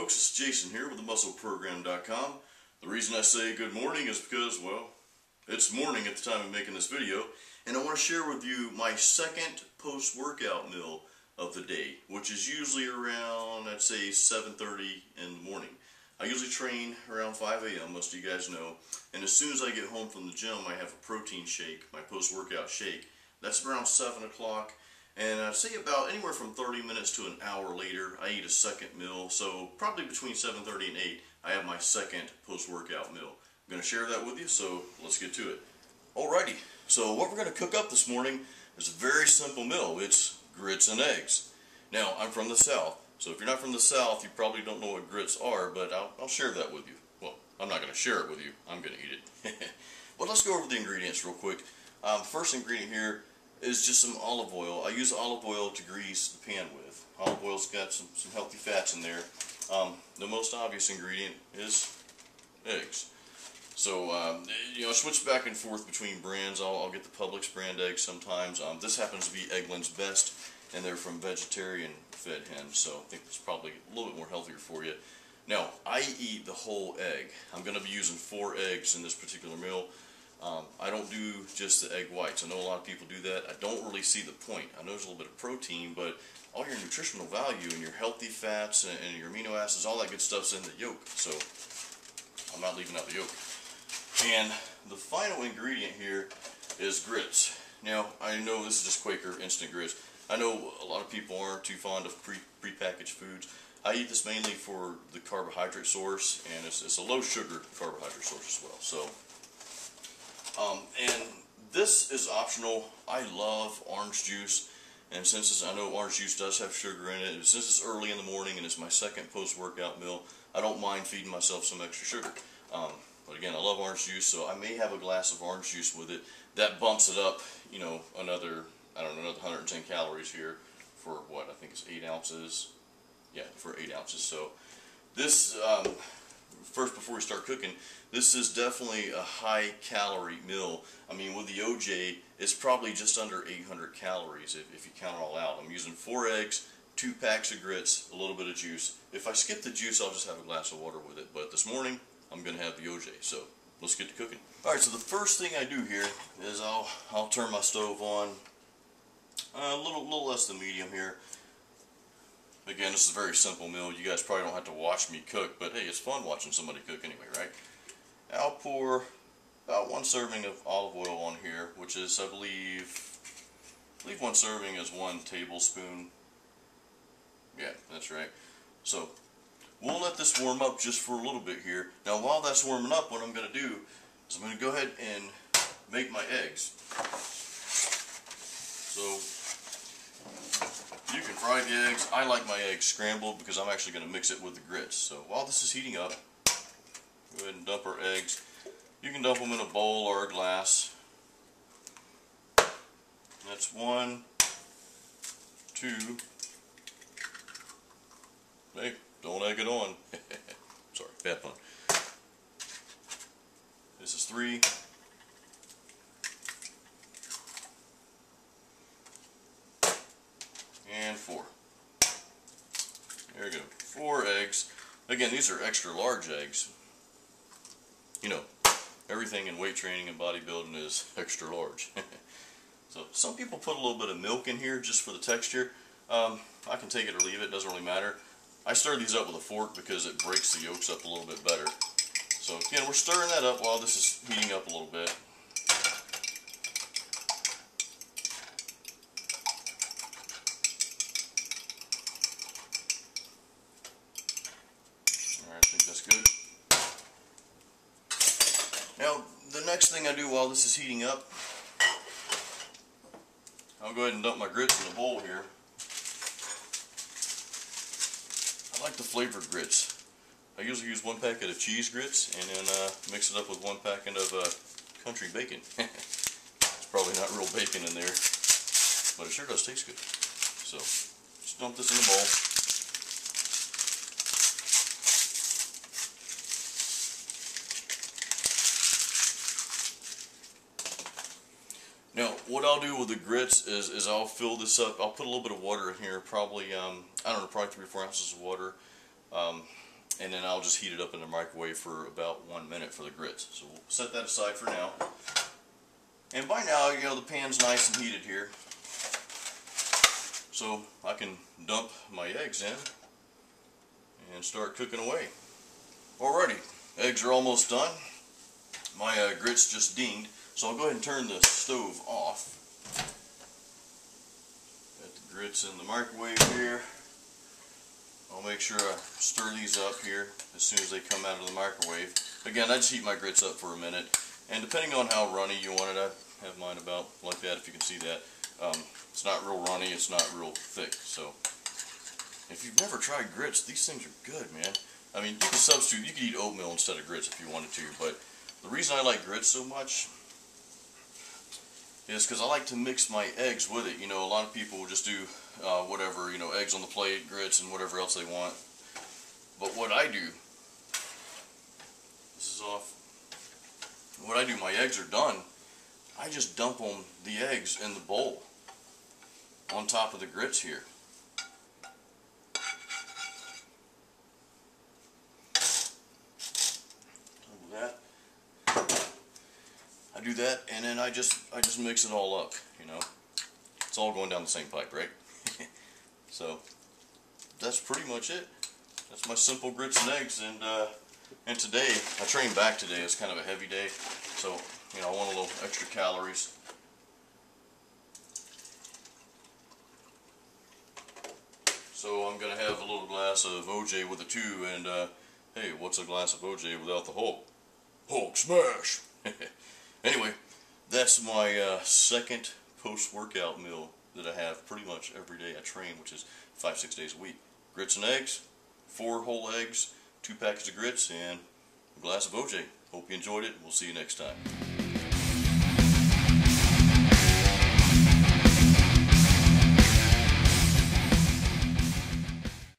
folks, it's Jason here with TheMuscleProgram.com. The reason I say good morning is because, well, it's morning at the time of making this video, and I want to share with you my second post-workout meal of the day, which is usually around, I'd say, 7:30 in the morning. I usually train around 5 a.m., most of you guys know, and as soon as I get home from the gym, I have a protein shake, my post-workout shake. That's around 7 o'clock. And I'd say about anywhere from 30 minutes to an hour later, I eat a second meal. So probably between 7:30 and 8, I have my second post-workout meal. I'm going to share that with you, so let's get to it. Alrighty, so what we're going to cook up this morning is a very simple meal. It's grits and eggs. Now, I'm from the South, so if you're not from the South, you probably don't know what grits are, but I'll share that with you. Well, I'm not going to share it with you. I'm going to eat it. Well, let's go over the ingredients real quick. First ingredient here is just some olive oil. I use olive oil to grease the pan with. Olive oil's got some healthy fats in there. The most obvious ingredient is eggs. So, you know, I switch back and forth between brands. I'll get the Publix brand eggs sometimes. This happens to be Eggland's Best, and they're from vegetarian-fed hens, so I think it's probably a little bit more healthier for you. Now, I eat the whole egg. I'm going to be using 4 eggs in this particular meal. I don't do just the egg whites. I know a lot of people do that. I don't really see the point. I know there's a little bit of protein, but all your nutritional value and your healthy fats and your amino acids, all that good stuff's in the yolk. So I'm not leaving out the yolk. And the final ingredient here is grits. Now, I know this is just Quaker instant grits. I know a lot of people aren't too fond of pre-packaged foods. I eat this mainly for the carbohydrate source, and it's a low sugar carbohydrate source as well. So. And this is optional. I love orange juice, and since I know orange juice does have sugar in it, and since it's early in the morning and it's my second post-workout meal, I don't mind feeding myself some extra sugar. But again, I love orange juice, so I may have a glass of orange juice with it. That bumps it up, you know, another 110 calories here for what, I think it's 8 ounces. Yeah, for 8 ounces. So this, first, before we start cooking, this is definitely a high-calorie meal. I mean, with the OJ, it's probably just under 800 calories if you count it all out. I'm using 4 eggs, 2 packs of grits, a little bit of juice. If I skip the juice, I'll just have a glass of water with it. But this morning, I'm going to have the OJ. So let's get to cooking. All right, so the first thing I do here is I'll turn my stove on a little less than medium here. Again, this is a very simple meal. You guys probably don't have to watch me cook, but hey, it's fun watching somebody cook anyway, right? I'll pour about 1 serving of olive oil on here, which is, I believe 1 serving is 1 tablespoon. Yeah, that's right. So, we'll let this warm up just for a little bit here. Now, while that's warming up, what I'm going to do is I'm going to go ahead and make my eggs. So, you can fry the eggs. I like my eggs scrambled because I'm actually going to mix it with the grits. So while this is heating up, go ahead and dump our eggs. You can dump them in a bowl or a glass. That's 1, 2. Hey, don't egg it on. Sorry, bad pun. This is 3. And 4. There we go. 4 eggs. Again, these are extra large eggs. You know, everything in weight training and bodybuilding is extra large. So some people put a little bit of milk in here just for the texture. I can take it or leave it. Doesn't really matter. I stir these up with a fork because it breaks the yolks up a little bit better. So again, we're stirring that up while this is heating up a little bit. I think that's good. Now, the next thing I do while this is heating up, I'll go ahead and dump my grits in a bowl here. I like the flavored grits. I usually use 1 packet of cheese grits and then mix it up with 1 packet of country bacon. It's probably not real bacon in there, but it sure does taste good. So, just dump this in the bowl. Now, what I'll do with the grits is I'll fill this up. I'll put a little bit of water in here, probably, I don't know, probably 3 or 4 ounces of water. and then I'll just heat it up in the microwave for about 1 minute for the grits. So we'll set that aside for now. And by now, you know, the pan's nice and heated here, so I can dump my eggs in and start cooking away. Alrighty, eggs are almost done. My grits just dinged, so I'll go ahead and turn the stove off. Got the grits in the microwave here. I'll make sure I stir these up here as soon as they come out of the microwave. Again, I just heat my grits up for a minute, and depending on how runny you want it, I have mine about like that, if you can see that. It's not real runny, it's not real thick, so if you've never tried grits, these things are good, man. I mean, you can substitute, you could eat oatmeal instead of grits if you wanted to, but the reason I like grits so much is because I like to mix my eggs with it. You know, a lot of people will just do whatever, you know, eggs on the plate, grits, and whatever else they want. But what I do, this is off, what I do, my eggs are done, I just dump them, the eggs, in the bowl on top of the grits here. That. I do that, and then I just mix it all up, you know. It's all going down the same pipe, right? So that's pretty much it. That's my simple grits and eggs, and today I trained back today. It's kind of a heavy day, so you know I want a little extra calories. So I'm gonna have a little glass of OJ with it too, and hey, what's a glass of OJ without the Hulk? Hulk smash! Anyway, that's my second post-workout meal that I have pretty much every day I train, which is 5-6 days a week. Grits and eggs, 4 whole eggs, 2 packets of grits, and a glass of OJ. Hope you enjoyed it. We'll see you next time.